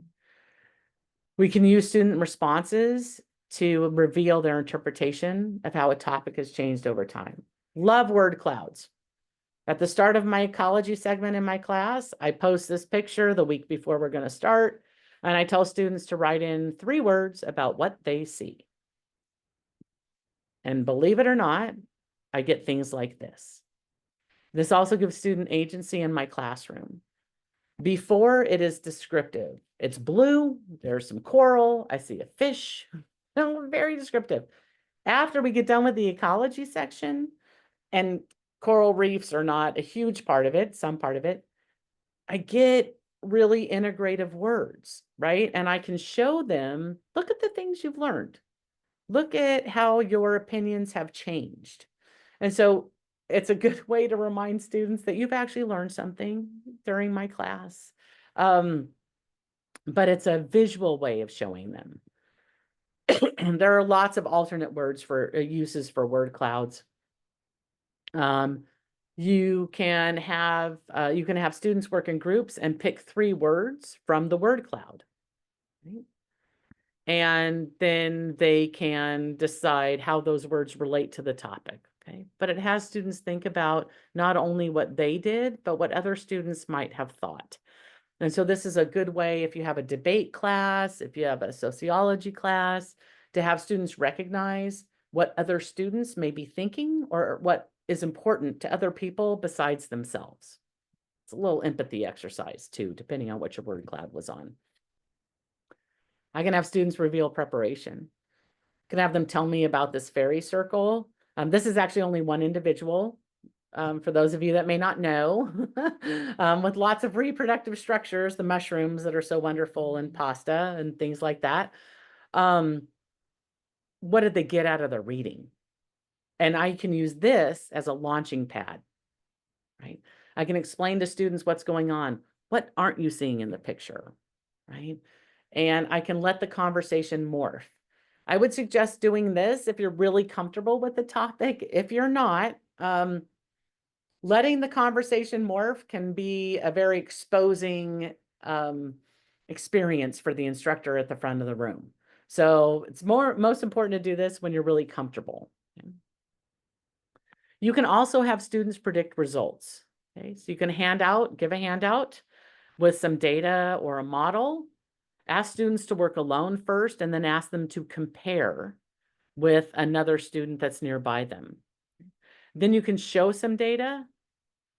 We can use student responses to reveal their interpretation of how a topic has changed over time. Love word clouds. At the start of my ecology segment in my class, I post this picture the week before we're going to start, and I tell students to write in 3 words about what they see. And believe it or not, I get things like this. This also gives student agency in my classroom. Before, it is descriptive. It's blue, there's some coral, I see a fish. No, very descriptive. After we get done with the ecology section, and coral reefs are not a huge part of it, some part of it, I get really integrative words, right? And I can show them, look at the things you've learned. Look at how your opinions have changed. And so it's a good way to remind students that you've actually learned something during my class. But it's a visual way of showing them. There are lots of alternate words for uses for word clouds. You can have students work in groups and pick 3 words from the word cloud. Right? And then they can decide how those words relate to the topic. Okay. But it has students think about not only what they did, but what other students might have thought. And so this is a good way if you have a debate class, if you have a sociology class, to have students recognize what other students may be thinking or what is important to other people besides themselves. It's a little empathy exercise too, depending on what your word cloud was on. I can have students reveal preparation. I can have them tell me about this fairy circle. This is actually only one individual. For those of you that may not know, with lots of reproductive structures, the mushrooms that are so wonderful in pasta and things like that. What did they get out of the reading? And I can use this as a launching pad, right? I can explain to students what's going on. What aren't you seeing in the picture, right? And I can let the conversation morph. I would suggest doing this if you're really comfortable with the topic. If you're not, letting the conversation morph can be a very exposing experience for the instructor at the front of the room. So it's most important to do this when you're really comfortable. Okay? You can also have students predict results. Okay? So you can give a handout with some data or a model. Ask students to work alone first, and then ask them to compare with another student that's nearby them. Then you can show some data,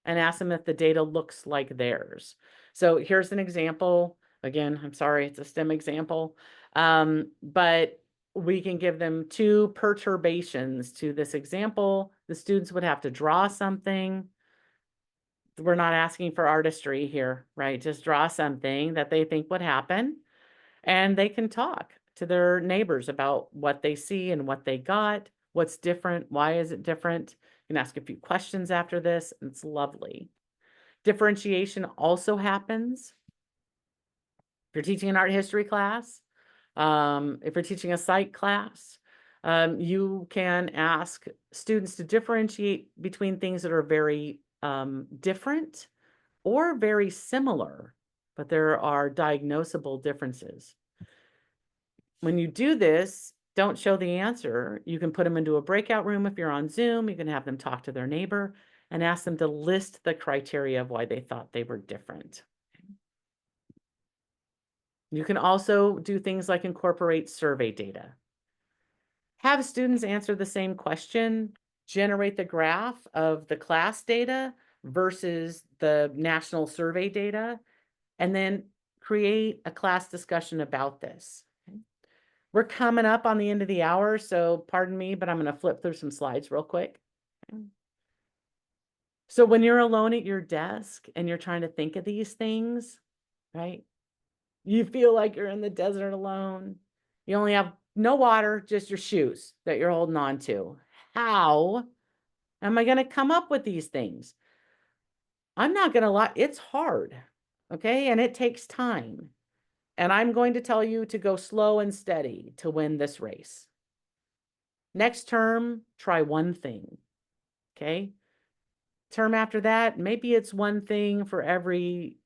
and ask them if the data looks like theirs. So here's an example. Again, I'm sorry, it's a STEM example, but we can give them 2 perturbations to this example. The students would have to draw something. We're not asking for artistry here, right? Just draw something that they think would happen, and they can talk to their neighbors about what they see and what they got, what's different, why is it different. You can ask a few questions after this, and it's lovely. Differentiation also happens if you're teaching an art history class, if you're teaching a psych class. You can ask students to differentiate between things that are very different or very similar, but there are diagnosable differences. When you do this, don't show the answer. You can put them into a breakout room if you're on Zoom. You can have them talk to their neighbor and ask them to list the criteria of why they thought they were different. You can also do things like incorporate survey data. Have students answer the same question, generate the graph of the class data versus the national survey data, and then create a class discussion about this. Okay. We're coming up on the end of the hour, so pardon me, but I'm going to flip through some slides real quick. Okay. So when you're alone at your desk and you're trying to think of these things, right? You feel like you're in the desert alone. You only have no water, just your shoes that you're holding on to. How am I going to come up with these things? I'm not going to lie, it's hard, okay? And it takes time. And I'm going to tell you to go slow and steady to win this race. Next term, try one thing, okay? Term after that, maybe it's one thing for every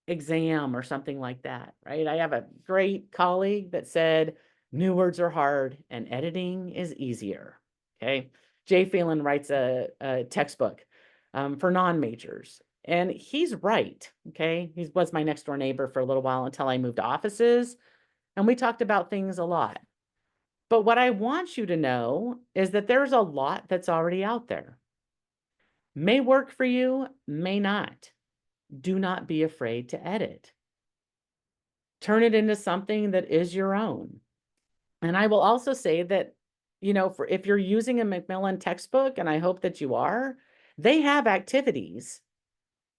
exam or something like that, right? I have a great colleague that said, new words are hard and editing is easier, okay? Jay Phelan writes a textbook for non-majors, and he's right, okay? He was my next door neighbor for a little while until I moved offices, and we talked about things a lot. But what I want you to know is that there's a lot that's already out there. May work for you, may not. Do not be afraid to edit. Turn it into something that is your own. And I will also say that, you know, for if you're using a Macmillan textbook, and I hope that you are, they have activities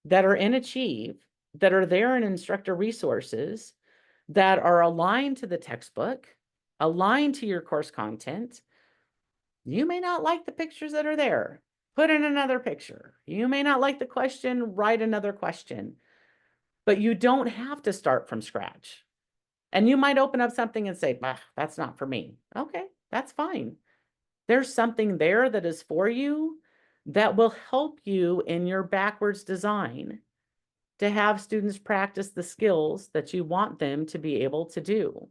that are in Achieve, that are there in instructor resources, that are aligned to the textbook, aligned to your course content. You may not like the pictures that are there. Put in another picture. You may not like the question, write another question. But you don't have to start from scratch. And you might open up something and say, bah, that's not for me. Okay, that's fine. There's something there that is for you that will help you in your backwards design to have students practice the skills that you want them to be able to do.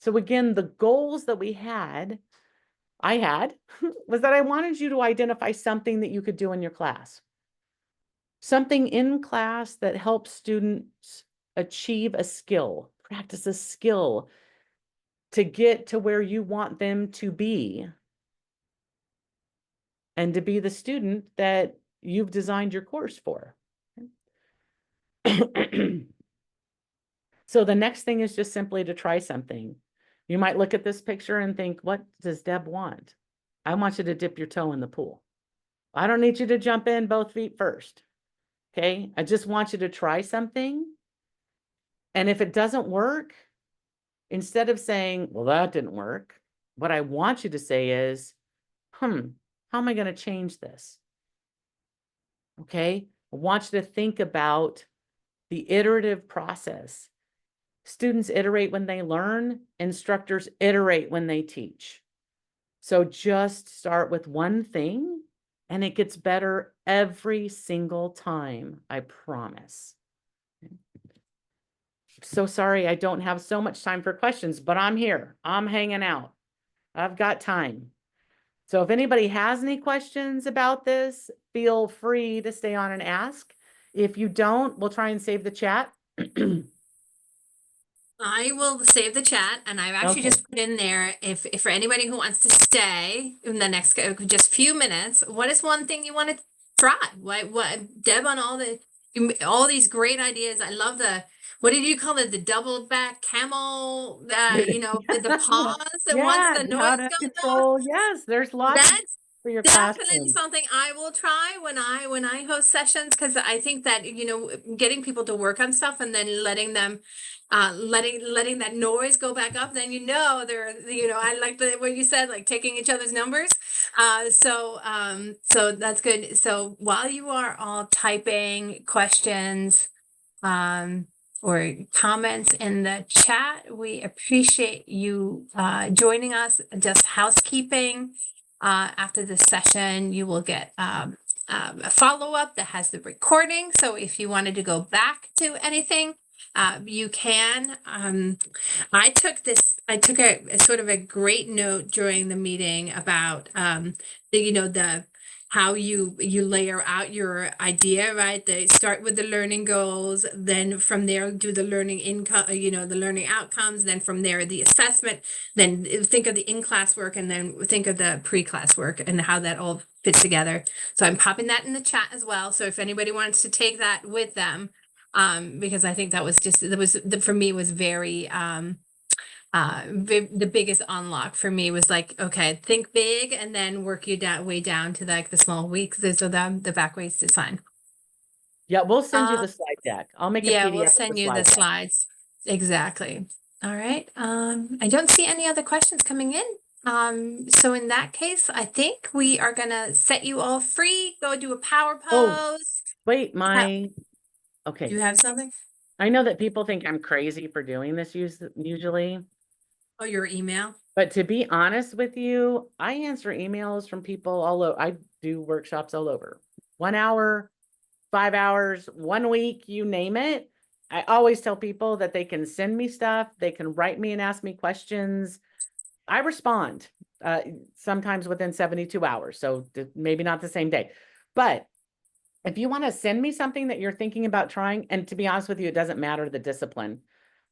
So again, the goals that I had, was that I wanted you to identify something that you could do in your class. Something in class that helps students achieve a skill, practice a skill to get to where you want them to be and to be the student that you've designed your course for. So the next thing is just simply to try something. You might look at this picture and think, what does Deb want? I want you to dip your toe in the pool. I don't need you to jump in both feet first. Okay, I just want you to try something. And if it doesn't work, instead of saying, well, that didn't work, what I want you to say is, how am I going to change this? Okay, I want you to think about the iterative process. Students iterate when they learn, instructors iterate when they teach. So just start with one thing and it gets better every single time, I promise. So sorry, I don't have so much time for questions, but I'm here. I'm hanging out. I've got time. So if anybody has any questions about this, feel free to stay on and ask. If you don't, we'll try and save the chat. I will save the chat, and I've actually Okay. just put in there if for anybody who wants to stay in the next just few minutes, what is one thing you want to try. What Deb on all these great ideas. I love what did you call it? The double back camel, the pause and once Yeah, the how noise to goes off. control. Yes, there's lots of That's for your definitely classroom. something I will try when I host sessions, because I think that, getting people to work on stuff and then letting them letting that noise go back up, then I like what you said, like taking each other's numbers. So that's good. So while you are all typing questions um, or comments in the chat, we appreciate you joining us. Just housekeeping. After this session, you will get a follow-up that has the recording. So if you wanted to go back to anything, you can. I took a sort of a great note during the meeting about the how you layer out your idea, right? They start with the learning goals, then from there do the learning income, the learning outcomes, then from there the assessment, then think of the in-class work, and then think of the pre-class work and how that all fits together. So I'm popping that in the chat as well. So if anybody wants to take that with them, because I think for me was very the biggest unlock for me was like, okay, think big and then work you way down to like the small weeks. Those are the back ways to sign. Yeah, we'll send you the slide deck. I'll make a Yeah, PDF we'll of the send you the slide deck. slides. Exactly. All right. I don't see any other questions coming in. So in that case, I think we are gonna set you all free. Go do a power Oh, pose. wait, Do okay. you have something? I know that people think I'm crazy for doing this usually, Oh, your email. but to be honest with you, I answer emails from people all over. I do workshops all over. 1 hour, 5 hours, 1 week, you name it. I always tell people that they can send me stuff, they can write me and ask me questions. I respond sometimes within 72 hours, so maybe not the same day. But if you want to send me something that you're thinking about trying, and to be honest with you, it doesn't matter the discipline.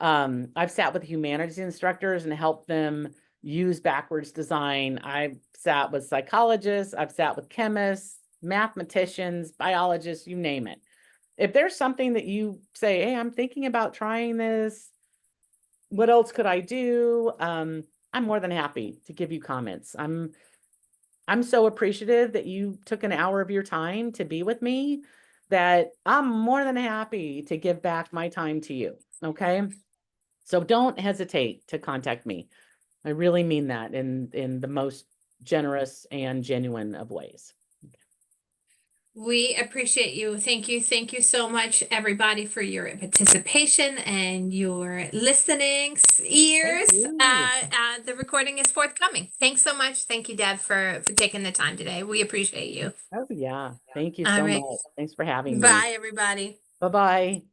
I've sat with humanities instructors and helped them use backwards design. I've sat with psychologists, I've sat with chemists, mathematicians, biologists, you name it. If there's something that you say, hey, I'm thinking about trying this, what else could I do? I'm more than happy to give you comments. I'm so appreciative that you took an hour of your time to be with me, that I'm more than happy to give back my time to you. Okay. So don't hesitate to contact me. I really mean that in the most generous and genuine of ways. We appreciate you. Thank you. Thank you so much, everybody, for your participation and your listening Thank ears. you. The recording is forthcoming. Thanks so much. Thank you, Deb, for taking the time today. We appreciate you. Oh, yeah. Thank you All so right. much. Thanks for having me. Bye, everybody. Bye-bye.